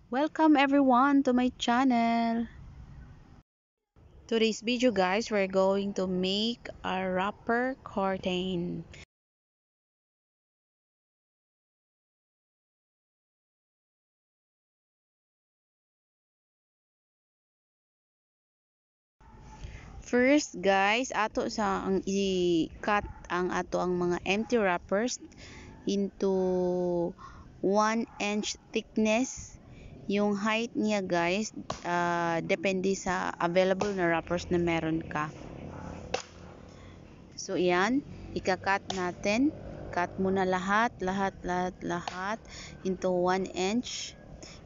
Welcome everyone to my channel. Today's video guys, we're going to make a wrapper curtain. First guys, ato sa ang i-cut ang ato ang mga empty wrappers into 1 inch thickness. Yung height niya guys, depende sa available na wrappers na meron ka. So, yan. Ika-cut natin. Cut muna lahat into 1 inch.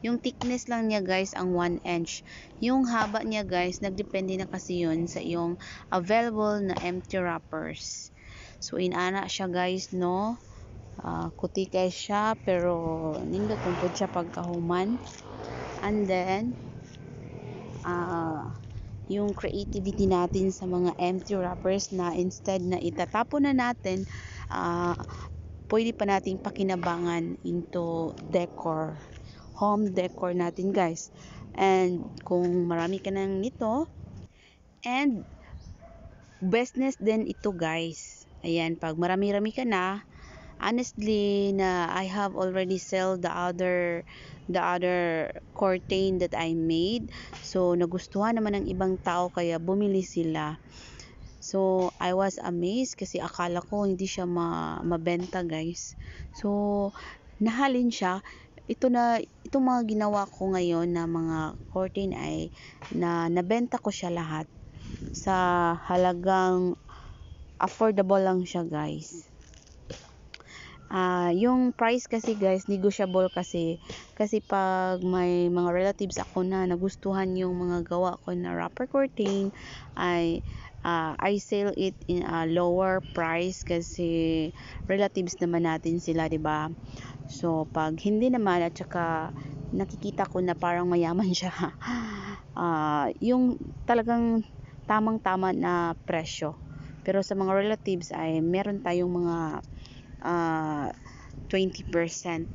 Yung thickness lang niya guys ang 1 inch. Yung haba niya guys, nagdepende na kasi yun sa yung available na empty wrappers. So, inana siya guys, no? Kuti kay siya, pero nindot kung siya pagkahuman. And then, yung creativity natin sa mga empty wrappers na instead na itatapon na natin, uh, pwede pa nating pakinabangan into decor, home decor natin guys. And kung marami ka nang nito, and business din ito guys. Ayan, pag marami-rami ka na, honestly na I have already sell the other curtain that I made. So nagustuhan naman ng ibang tao kaya bumili sila. So I was amazed kasi akala ko hindi siya mabenta guys. So nahalin siya. Itong mga ginawa ko ngayon na mga curtain ay nabenta ko siya lahat sa halagang affordable lang siya guys. Yung price kasi guys, negotiable kasi pag may mga relatives ako na nagustuhan yung mga gawa ko na wrapper curtain, ay I sell it in a lower price kasi relatives naman natin sila, 'di ba? So pag hindi naman at saka nakikita ko na parang mayaman siya, yung talagang tamang-tama na presyo. Pero sa mga relatives ay meron tayong mga uh, 20%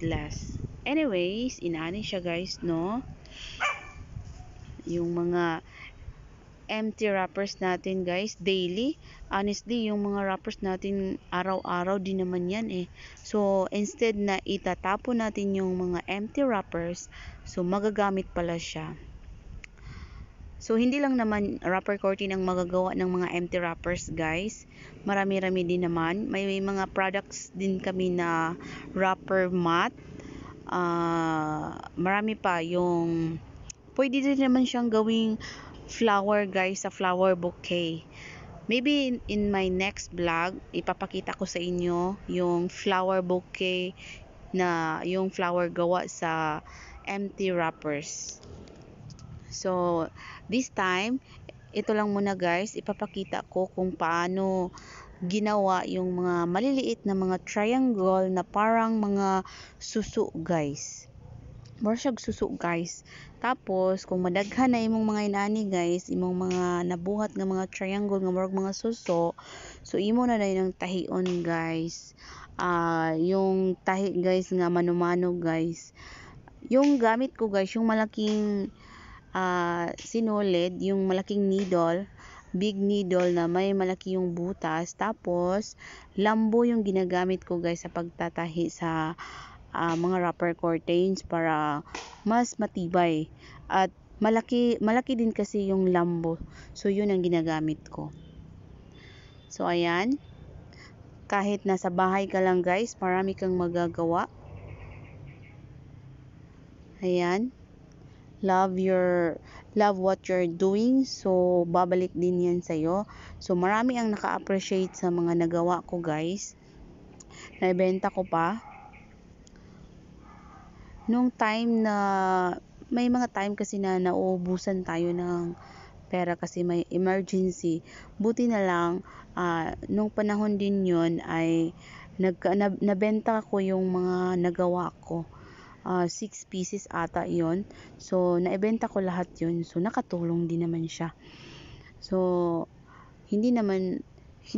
less. Anyways, inaani siya guys, no? Yung mga empty wrappers natin guys, daily. Honestly, yung mga wrappers natin araw-araw din naman yan eh. So, instead na itatapon natin yung mga empty wrappers, so magagamit pala siya. So, hindi lang naman wrapper curtain ang magagawa ng mga empty wrappers, guys. Marami-rami din naman. May mga products din kami na wrapper mat. Marami pa yung pwede din naman siyang gawing flower, guys, sa flower bouquet. Maybe in my next vlog, ipapakita ko sa inyo yung flower bouquet na yung flower gawa sa empty wrappers. So, this time, ito lang muna guys, ipapakita ko kung paano ginawa yung mga maliliit na mga triangle na parang mga suso guys. More siyag suso guys. Tapos, kung madaghan na imong mga inani guys, imong mga nabuhat nga mga triangle nga murag mga suso, so imo na dahil ng tahion guys. Yung tahi guys nga mano-mano guys. Yung gamit ko guys, yung malaking sinulid, yung malaking needle, big needle na may malaki yung butas. Tapos, lambo yung ginagamit ko guys sa pagtatahi sa mga wrapper curtains para mas matibay. At malaki din kasi yung lambo. So, yun ang ginagamit ko. So, ayan. Kahit nasa bahay ka lang guys, marami kang magagawa. Ayan. Love what you're doing, so babalik din yan sa'yo. So marami ang naka-appreciate sa mga nagawa ko guys, naibenta ko pa nung time na may mga time kasi na nauubusan tayo ng pera kasi may emergency. Buti na lang nung panahon din yon ay nabenta ko yung mga nagawa ko. 6 pieces ata yon. So, naibenta ko lahat yon. So, nakatulong din naman siya. So, hindi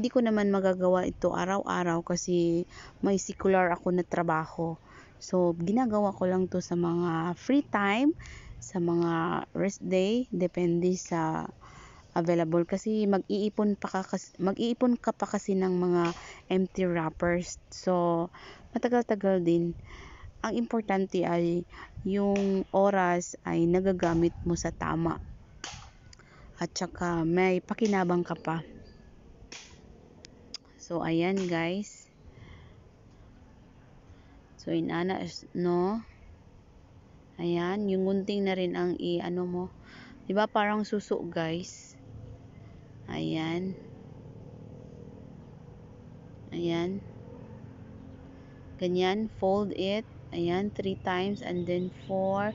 ko naman magagawa ito araw-araw kasi may secular ako na trabaho. So, ginagawa ko lang to sa mga free time, sa mga rest day, depende sa available kasi mag-iipon ka pa kasi ng mga empty wrappers. So, matagal-tagal din. Ang importante ay yung oras ay nagagamit mo sa tama. At saka may pakinabang ka pa. So, ayan guys. So, inana, no? Ayan, yung gunting na rin ang i-ano mo. Diba parang suso guys? Ayan. Ayan. Ganyan, fold it. Ayan, 3 times and then 4,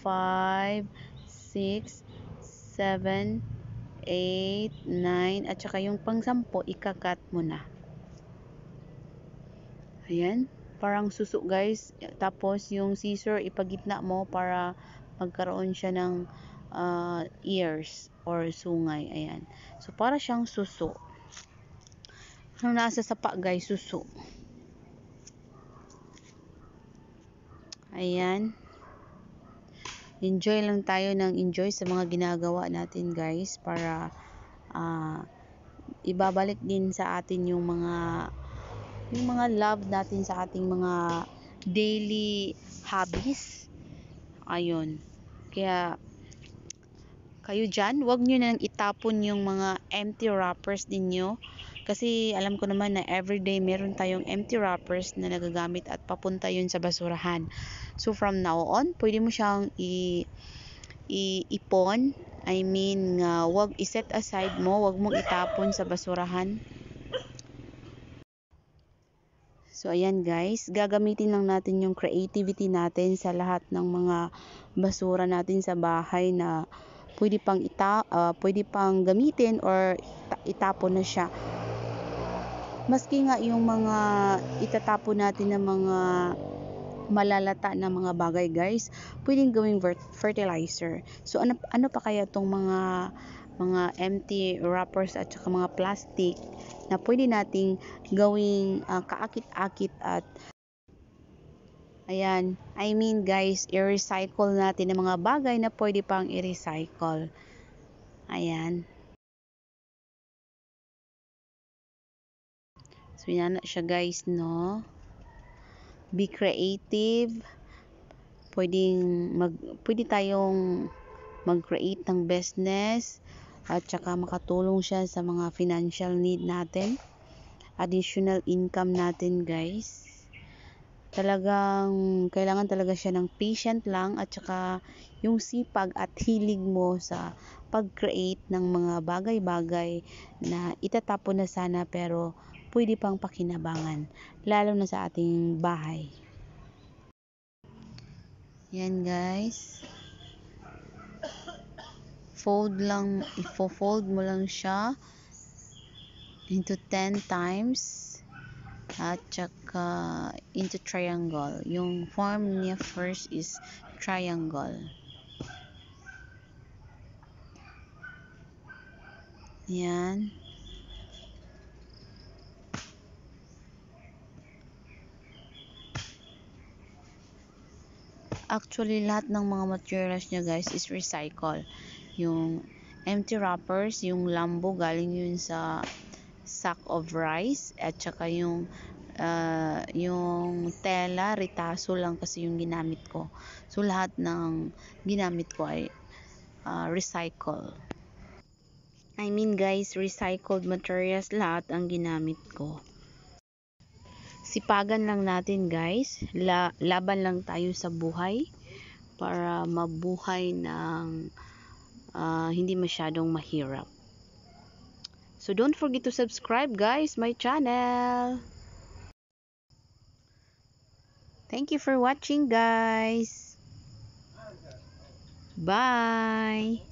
5, 6, 7, 8, 9 at saka yung pang-10 ikakat mo na. Ayan, parang suso guys. Tapos yung scissor ipagitna mo para magkaroon siya ng ears or sungay. Ayan. So para siyang suso. Ano nasa sapa guys, suso. Ayan. Enjoy lang tayo ng enjoy sa mga ginagawa natin guys para ibabalik din sa atin yung mga love natin sa ating mga daily hobbies. Ayun. Kaya kayo dyan, wag nyo nang itapon yung mga empty wrappers ninyo. Kasi alam ko naman na everyday meron tayong empty wrappers na nagagamit at papunta yun sa basurahan. So from now on, pwede mo siyang ipon. I mean, wag i-set aside mo, wag mong itapon sa basurahan. So ayan guys, gagamitin lang natin yung creativity natin sa lahat ng mga basura natin sa bahay na pwede pang gamitin or itapon na siya. Maski nga yung mga itatapon natin ng mga malalata na mga bagay guys, pwedeng gawing fertilizer. So ano pa kaya tong mga empty wrappers at saka mga plastic na pwede nating gawing kaakit-akit at ayan, I mean guys, i-recycle natin ang mga bagay na pwede pang i-recycle. Ayan. So yan na siya guys, no? Be creative. Pwede tayong mag-create ng business at saka makatulong siya sa mga financial need natin. Additional income natin guys. Talagang kailangan talaga siya ng patient lang at saka yung sipag at hilig mo sa pag-create ng mga bagay-bagay na itatapon na sana pero pwede pang pakinabangan lalo na sa ating bahay. Yan guys, fold mo lang siya into 10 times at saka into triangle. Yung form niya first is triangle. Yan. Actually, lahat ng mga materials niya guys is recycle. Yung empty wrappers, yung lambo galing yun sa sack of rice at saka yung tela, ritaso lang kasi yung ginamit ko. So lahat ng ginamit ko ay recycle. I mean guys, recycled materials lahat ang ginamit ko. Sipagan lang natin guys, laban lang tayo sa buhay para mabuhay ng hindi masyadong mahirap. So don't forget to subscribe guys my channel. Thank you for watching guys. Bye.